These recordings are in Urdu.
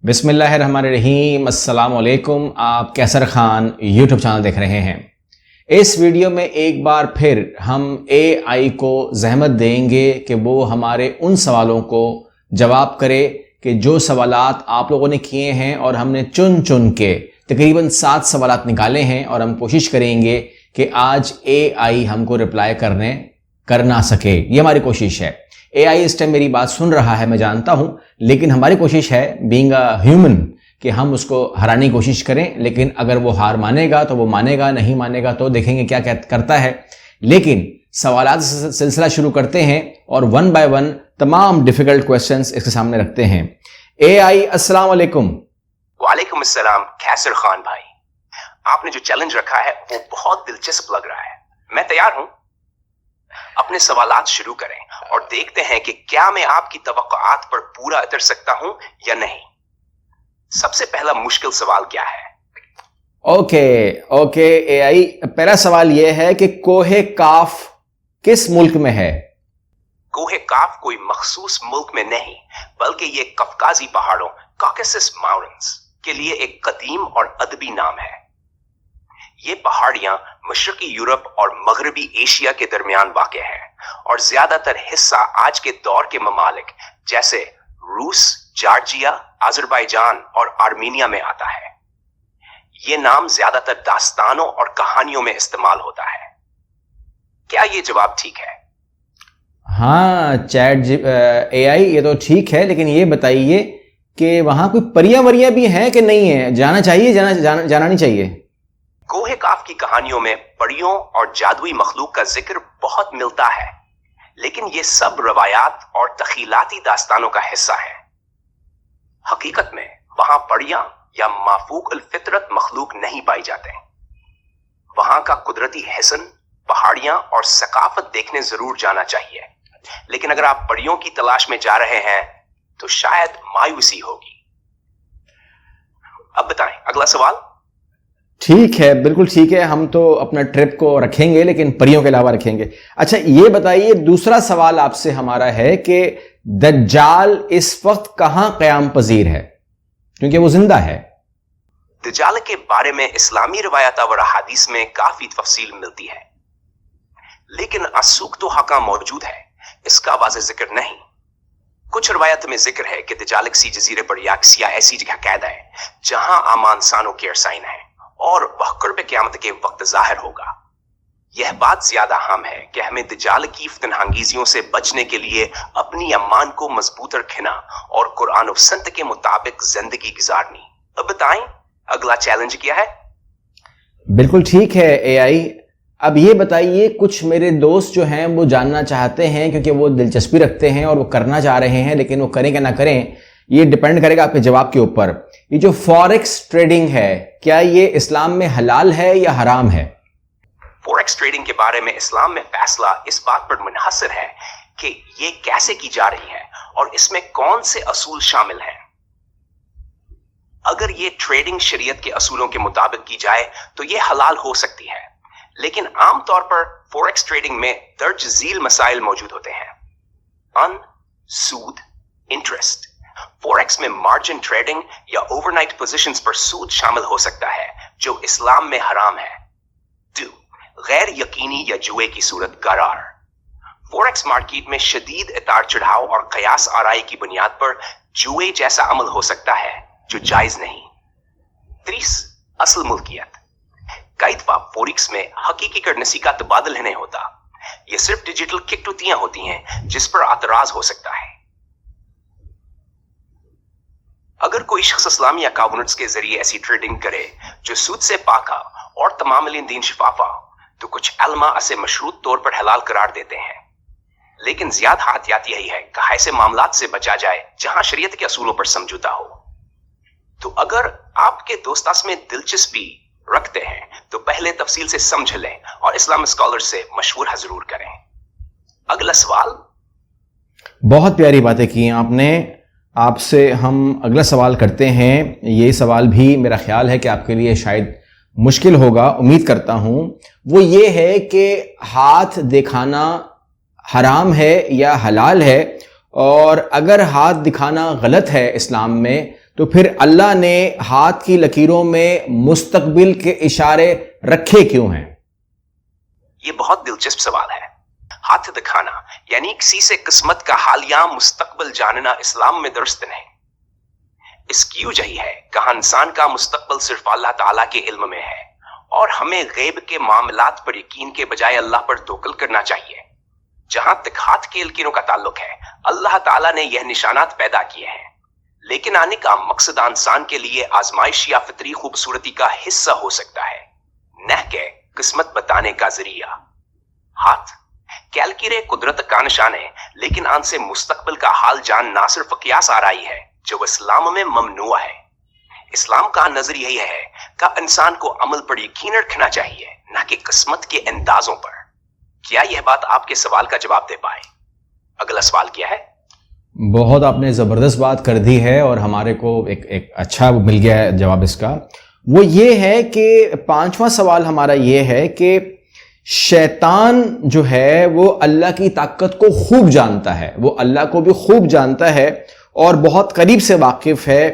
بسم اللہ الرحمن الرحیم۔ السلام علیکم۔ آپ کیسر خان یوٹیوب چینل دیکھ رہے ہیں۔ اس ویڈیو میں ایک بار پھر ہم اے آئی کو زحمت دیں گے کہ وہ ہمارے ان سوالوں کو جواب کرے کہ جو سوالات آپ لوگوں نے کیے ہیں، اور ہم نے چن کے تقریباً 7 سوالات نکالے ہیں، اور ہم کوشش کریں گے کہ آج اے آئی ہم کو رپلائی کر نہ سکے۔ یہ ہماری کوشش ہے۔ اے آئی اس ٹائم میری بات سن رہا ہے، میں جانتا ہوں، لیکن ہماری کوشش ہے بینگ اے ہیومن کہ ہم اس کو ہرانے کی کوشش کریں، لیکن اگر وہ ہار مانے گا تو وہ مانے گا، نہیں مانے گا تو دیکھیں گے کیا کرتا ہے۔ لیکن سوالات سلسلہ شروع کرتے ہیں اور 1 by 1 تمام ڈیفیکلٹ کوسچنز اس کے سامنے رکھتے ہیں۔ اے آئی السلام علیکم۔ وعلیکم السلام کیسر خان بھائی، آپ نے جو چیلنج رکھا ہے وہ بہت دلچسپ لگ رہا ہے۔ میں تیار ہوں، اپنے سوالات شروع کریں اور دیکھتے ہیں کہ کیا میں آپ کی توقعات پر پورا اتر سکتا ہوں یا نہیں۔ سب سے پہلا مشکل سوال کیا ہے؟ اوکے اے آئی، پہلا سوال یہ ہے کہ کوہ کاف کس ملک میں ہے؟ کوہ کاف کوئی مخصوص ملک میں نہیں، بلکہ یہ قفقازی پہاڑوں کاکیسس ماؤنٹینز کے لیے ایک قدیم اور ادبی نام ہے۔ یہ پہاڑیاں مشرقی یورپ اور مغربی ایشیا کے درمیان واقع ہے، اور زیادہ تر حصہ آج کے دور کے ممالک جیسے روس، جارجیا، آذربائیجان اور آرمینیا میں آتا ہے۔ یہ نام زیادہ تر داستانوں اور کہانیوں میں استعمال ہوتا ہے۔ کیا یہ جواب ٹھیک ہے؟ ہاں اے آئی، یہ تو ٹھیک ہے، لیکن یہ بتائیے کہ وہاں کوئی پریاں وریاں بھی ہیں کہ نہیں ہیں؟ جانا چاہیے، جانا نہیں چاہیے؟ کوہ کاف کی کہانیوں میں پریوں اور جادوئی مخلوق کا ذکر بہت ملتا ہے، لیکن یہ سب روایات اور تخیلاتی داستانوں کا حصہ ہے۔ حقیقت میں وہاں پریاں یا مافوق الفطرت مخلوق نہیں پائی جاتے۔ وہاں کا قدرتی حسن، پہاڑیاں اور ثقافت دیکھنے ضرور جانا چاہیے، لیکن اگر آپ پریوں کی تلاش میں جا رہے ہیں تو شاید مایوسی ہوگی۔ اب بتائیں، اگلا سوال۔ ٹھیک ہے، بالکل ٹھیک ہے، ہم تو اپنا ٹرپ کو رکھیں گے لیکن پریوں کے علاوہ رکھیں گے۔ اچھا یہ بتائیے، دوسرا سوال آپ سے ہمارا ہے کہ دجال اس وقت کہاں قیام پذیر ہے، کیونکہ وہ زندہ ہے؟ دجال کے بارے میں اسلامی روایات اور احادیث میں کافی تفصیل ملتی ہے، لیکن اسوق تو حقا موجود ہے، اس کا واضح ذکر نہیں۔ کچھ روایت میں ذکر ہے کہ دجال کسی جزیرے پر یا کسی ایسی جگہ قید ہے جہاں امان سانو کے ارسائن ہے، اور وہ قرب قیامت کے وقت ظاہر ہوگا۔ یہ بات زیادہ اہم ہے کہ ہمیں دجال کی فتن انگیزیوں سے بچنے کے لیے اپنی ایمان کو مضبوط رکھنا اور قرآن و سنت کے مطابق زندگی گزارنی۔ اب بتائیں، اگلا چیلنج کیا ہے؟ بالکل ٹھیک ہے اے آئی، اب یہ بتائیے، کچھ میرے دوست جو ہیں وہ جاننا چاہتے ہیں، کیونکہ وہ دلچسپی رکھتے ہیں اور وہ کرنا چاہ رہے ہیں، لیکن وہ کریں کہ نہ کریں یہ ڈیپینڈ کرے گا آپ کے جواب کے اوپر۔ یہ جو فوریکس ٹریڈنگ ہے، کیا یہ اسلام میں حلال ہے یا حرام ہے؟ فوریکس ٹریڈنگ کے بارے میں اسلام میں فیصلہ اس بات پر منحصر ہے کہ یہ کیسے کی جا رہی ہے اور اس میں کون سے اصول شامل ہیں۔ اگر یہ ٹریڈنگ شریعت کے اصولوں کے مطابق کی جائے تو یہ حلال ہو سکتی ہے، لیکن عام طور پر فوریکس ٹریڈنگ میں درج ذیل مسائل موجود ہوتے ہیں۔ سود، انٹرسٹ۔ فوریکس میں مارجن ٹریڈنگ یا اوور نائٹ پوزیشنز پر سود شامل ہو سکتا ہے، جو اسلام میں حرام ہے۔ غیر یقینی یا جوئے کی صورت قرار۔ فوریکس مارکیٹ میں شدید اتار چڑھاؤ اور قیاس آرائی کی بنیاد پر جوئے جیسا عمل ہو سکتا ہے جو جائز نہیں۔ اصل ملکیت۔ کئی دفعہ فوریکس میں حقیقی کرنسی کا تبادلہ نہیں ہوتا، یہ صرف ڈیجیٹل کٹوتیاں ہوتی ہیں جس پر اعتراض ہو سکتا ہے۔ اگر کوئی شخص اسلامی اکاؤنٹس کے ذریعے ایسی ٹریڈنگ کرے جو سود سے پاک اور تمام دین شفافہ، تو کچھ علماء اسے مشروط طور پر حلال قرار دیتے ہیں، لیکن زیادہ احتیاط یہی ہے کہ ایسے معاملات سے بچا جائے جہاں شریعت کے اصولوں پر سمجھوتا ہو۔ تو اگر آپ کے دوست اس میں دلچسپی رکھتے ہیں تو پہلے تفصیل سے سمجھ لیں اور اسلام اسکالر سے مشورہ ضرور کریں۔ اگلا سوال۔ بہت پیاری باتیں کی آپ نے۔ آپ سے ہم اگلا سوال کرتے ہیں۔ یہ سوال بھی میرا خیال ہے کہ آپ کے لیے شاید مشکل ہوگا، امید کرتا ہوں۔ وہ یہ ہے کہ ہاتھ دکھانا حرام ہے یا حلال ہے، اور اگر ہاتھ دکھانا غلط ہے اسلام میں تو پھر اللہ نے ہاتھ کی لکیروں میں مستقبل کے اشارے رکھے کیوں ہیں؟ یہ بہت دلچسپ سوال ہے۔ ہاتھ دکھانا یعنی کسی سے قسمت کا حالیہ مستقبل جاننا اسلام میں درست نہیں۔ اس کی وجہ ہے کہ انسان کا مستقبل صرف اللہ تعالیٰ کے علم میں ہے، اور ہمیں غیب کے معاملات پر یقین کے بجائے اللہ پر توکل کرنا چاہیے۔ جہاں تک ہاتھ کی لکیروں کا تعلق ہے، اللہ تعالیٰ نے یہ نشانات پیدا کیے ہیں، لیکن آنے کا مقصد انسان کے لیے آزمائش یا فطری خوبصورتی کا حصہ ہو سکتا ہے، نہ کہ قسمت بتانے کا ذریعہ۔ ہاتھ کیلکیرے قدرت کا نشان ہے، لیکن ان سے مستقبل کا حال جان نہ صرف قیاس آرائی ہے جو اسلام میں ممنوع ہے۔ اسلام کا نظریہ یہ ہے کہ انسان کو عمل پر یقین رکھنا چاہیے، نہ کہ قسمت کے اندازوں پر۔ کیا یہ بات آپ کے سوال کا جواب دے پائے؟ اگلا سوال کیا ہے؟ بہت آپ نے زبردست بات کر دی ہے، اور ہمارے کو ایک اچھا مل گیا ہے جواب اس کا۔ وہ یہ ہے کہ 5واں سوال ہمارا یہ ہے کہ شیطان جو ہے وہ اللہ کی طاقت کو خوب جانتا ہے، وہ اللہ کو بھی خوب جانتا ہے اور بہت قریب سے واقف ہے،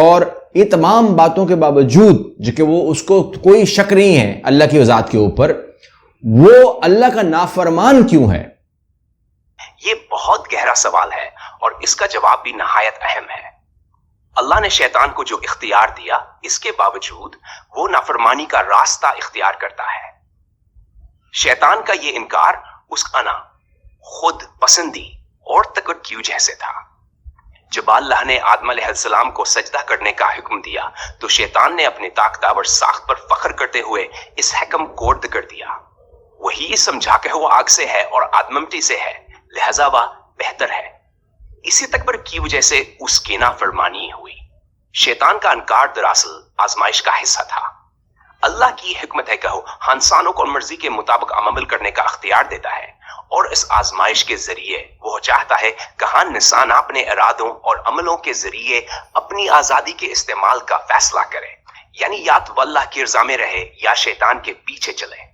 اور یہ تمام باتوں کے باوجود جو کہ وہ اس کو کوئی شک نہیں ہے اللہ کی ذات کے اوپر، وہ اللہ کا نافرمان کیوں ہے؟ یہ بہت گہرا سوال ہے، اور اس کا جواب بھی نہایت اہم ہے۔ اللہ نے شیطان کو جو اختیار دیا، اس کے باوجود وہ نافرمانی کا راستہ اختیار کرتا ہے۔ شیطان کا یہ انکار اس انا، خود پسندی اور تکبر کی وجہ سے تھا۔ جب اللہ نے آدم علیہ السلام کو سجدہ کرنے کا حکم دیا تو شیطان نے اپنی طاقتور ساخت پر فخر کرتے ہوئے اس حکم کو رد کر دیا۔ وہی سمجھا کہ وہ آگ سے ہے اور آدم مٹی سے ہے، لہذا وہ بہتر ہے۔ اسی تکبر کی وجہ سے اس کی نافرمانی ہوئی۔ شیطان کا انکار دراصل آزمائش کا حصہ تھا۔ اللہ کی حکمت ہے کہ وہ انسانوں کو مرضی کے مطابق عمل کرنے کا اختیار دیتا ہے، اور اس آزمائش کے ذریعے وہ چاہتا ہے کہ انسان اپنے ارادوں اور عملوں کے ذریعے اپنی آزادی کے استعمال کا فیصلہ کرے، یعنی یا تو اللہ کی رضا میں رہے یا شیطان کے پیچھے چلے۔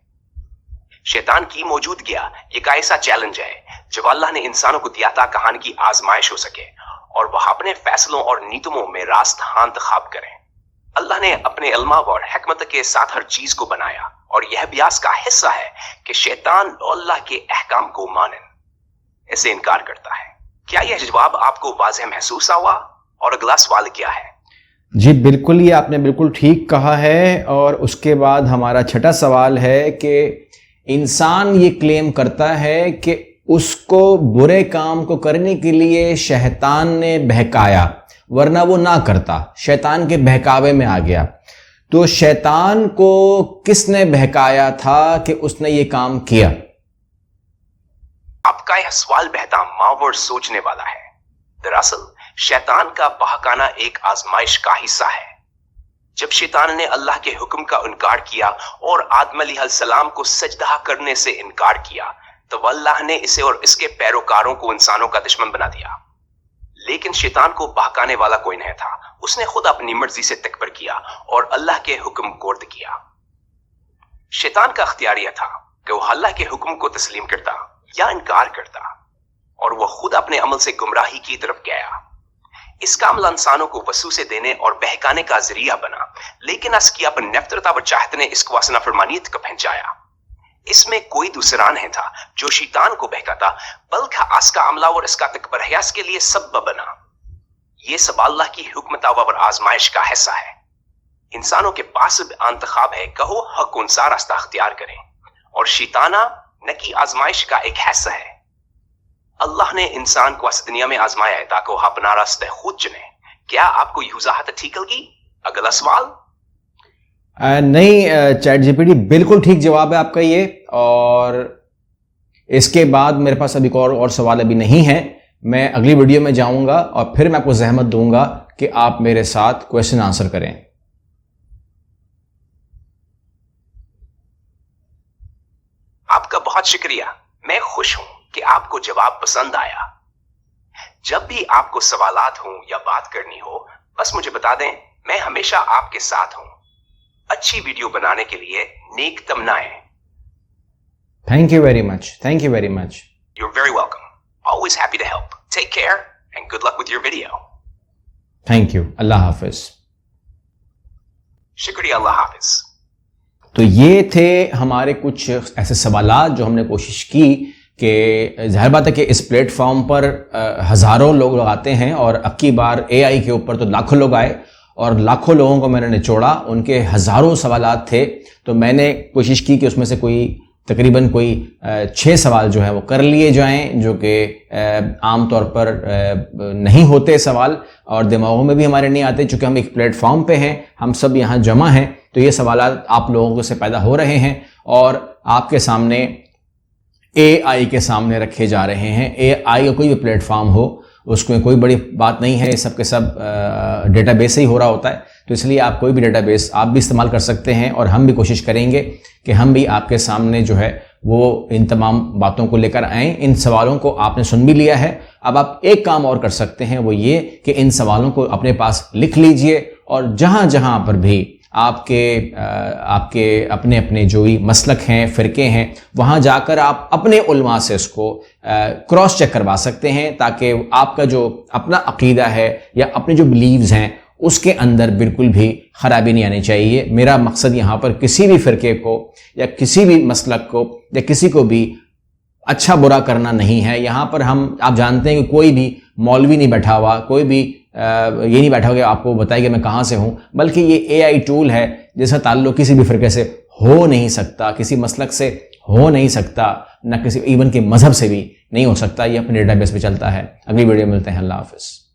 شیطان کی موجودگی ایک ایسا چیلنج ہے جو اللہ نے انسانوں کو دیا تھا کہ ان کی آزمائش ہو سکے اور وہ اپنے فیصلوں اور نیتوں میں راست انتخاب کریں۔ اللہ نے اپنے علم اور حکمت کے ساتھ ہر چیز کو بنایا، اور یہ بھی اس کا حصہ ہے کہ شیطان اللہ کے احکام کو مانن اسے انکار کرتا ہے۔ کیا یہ جواب آپ کو واضح محسوس ہوا؟ اور اگلا سوال کیا ہے؟ جی بالکل، یہ آپ نے بالکل ٹھیک کہا ہے۔ اور اس کے بعد ہمارا چھٹا سوال ہے کہ انسان یہ کلیم کرتا ہے کہ اس کو برے کام کو کرنے کے لیے شیطان نے بہکایا، ورنہ وہ نہ کرتا، شیطان کے بہکاوے میں آ گیا۔ تو شیطان کو کس نے بہکایا تھا کہ اس نے یہ کام کیا؟ آپ کا یہ سوال بہت اور سوچنے والا ہے۔ دراصل شیطان کا بہکانا ایک آزمائش کا حصہ ہے۔ جب شیطان نے اللہ کے حکم کا انکار کیا اور آدم علیہ السلام کو سجدہ کرنے سے انکار کیا تو اللہ نے اسے اور اس کے پیروکاروں کو انسانوں کا دشمن بنا دیا۔ لیکن شیطان کو بہکانے والا کوئی نہیں تھا، اس نے خود اپنی مرضی سے تکبر کیا اور اللہ کے حکم کو رد کیا۔ شیطان کا اختیار یہ تھا کہ وہ اللہ کے حکم کو تسلیم کرتا یا انکار کرتا، اور وہ خود اپنے عمل سے گمراہی کی طرف گیا۔ اس کا عمل انسانوں کو وسوسے دینے اور بہکانے کا ذریعہ بنا، لیکن اس کی اپنی نفرت اور چاہت نے اس کو نافرمانیت کا پہنچایا۔ اس میں کوئی دوسرا نہیں تھا جو شیطان کو بہکاتا، بلکہ اس کا عملہ اور اس کا تکبر اس کے لیے سبب بنا۔ یہ سب اللہ کی حکمت اور آزمائش کا حصہ ہے۔ انسانوں کے پاس انتخاب ہے کہ وہ حق کون سا راستہ اختیار کریں، اور شیطانہ نہ کی آزمائش کا ایک حصہ ہے۔ اللہ نے انسان کو اس دنیا میں آزمایا ہے تاکہ وہ اپنا راستہ خود چنے۔ کیا آپ کو یہ وضاحت ٹھیک لگی؟ اگلا سوال۔ نہیں چیٹ جی پی ٹی بالکل ٹھیک جواب ہے آپ کا یہ، اور اس کے بعد میرے پاس ابھی اور سوال ابھی نہیں ہے۔ میں اگلی ویڈیو میں جاؤں گا اور پھر میں آپ کو زحمت دوں گا کہ آپ میرے ساتھ کویسچن آنسر کریں۔ آپ کا بہت شکریہ، میں خوش ہوں کہ آپ کو جواب پسند آیا۔ جب بھی آپ کو سوالات ہوں یا بات کرنی ہو، بس مجھے بتا دیں، میں ہمیشہ آپ کے ساتھ ہوں۔ اچھی ویڈیو بنانے کے لیے نیک تمنائیں۔ Thank you very much, thank you very much. You're very welcome. Always happy to help. Take care and good luck with your video. Thank you. اللہ حافظ. شکریہ. اللہ حافظ. تو یہ تھے ہمارے کچھ ایسے سوالات جو ہم نے کوشش کی کہ ظاہر بات ہے کہ اس پلیٹ فارم پر ہزاروں لوگ آتے ہیں اور اب کی بار اے آئی کے اوپر تو لاکھوں لوگ آئے اور لاکھوں لوگوں کو میں نے نچوڑا. ان کے ہزاروں سوالات تھے تو میں نے کوشش کی کہ اس میں سے تقریباً 6 سوال جو ہے وہ کر لیے جائیں جو کہ عام طور پر نہیں ہوتے سوال اور دماغوں میں بھی ہمارے نہیں آتے. چونکہ ہم ایک پلیٹ فارم پہ ہیں, ہم سب یہاں جمع ہیں, تو یہ سوالات آپ لوگوں سے پیدا ہو رہے ہیں اور آپ کے سامنے اے آئی کے سامنے رکھے جا رہے ہیں. اے آئی کا کوئی بھی پلیٹ فارم ہو اس میں کوئی بڑی بات نہیں ہے, سب کے سب ڈیٹا بیس سے ہی ہو رہا ہوتا ہے. تو اس لیے آپ کوئی بھی ڈیٹا بیس آپ بھی استعمال کر سکتے ہیں اور ہم بھی کوشش کریں گے کہ ہم بھی آپ کے سامنے جو ہے وہ ان تمام باتوں کو لے کر آئیں. ان سوالوں کو آپ نے سن بھی لیا ہے, اب آپ ایک کام اور کر سکتے ہیں, وہ یہ کہ ان سوالوں کو اپنے پاس لکھ لیجئے اور جہاں جہاں پر بھی آپ کے اپنے جو بھی مسلک ہیں, فرقے ہیں, وہاں جا کر آپ اپنے علماء سے اس کو کراس چیک کروا سکتے ہیں تاکہ آپ کا جو اپنا عقیدہ ہے یا اپنے جو بلیوز ہیں اس کے اندر بالکل بھی خرابی نہیں آنی چاہیے. میرا مقصد یہاں پر کسی بھی فرقے کو یا کسی بھی مسلک کو یا کسی کو بھی اچھا برا کرنا نہیں ہے. یہاں پر آپ جانتے ہیں کہ کوئی بھی مولوی نہیں بیٹھا ہوا, کوئی بھی یہ نہیں بیٹھا ہوا کہ آپ کو بتائے کہ میں کہاں سے ہوں, بلکہ یہ اے آئی ٹول ہے جس کا تعلق کسی بھی فرقے سے ہو نہیں سکتا, کسی مسلک سے ہو نہیں سکتا, نہ کسی ایون کے مذہب سے بھی نہیں ہو سکتا. یہ اپنے ڈیٹا بیس پہ چلتا ہے. اگلی ویڈیو ملتے ہیں. اللہ حافظ.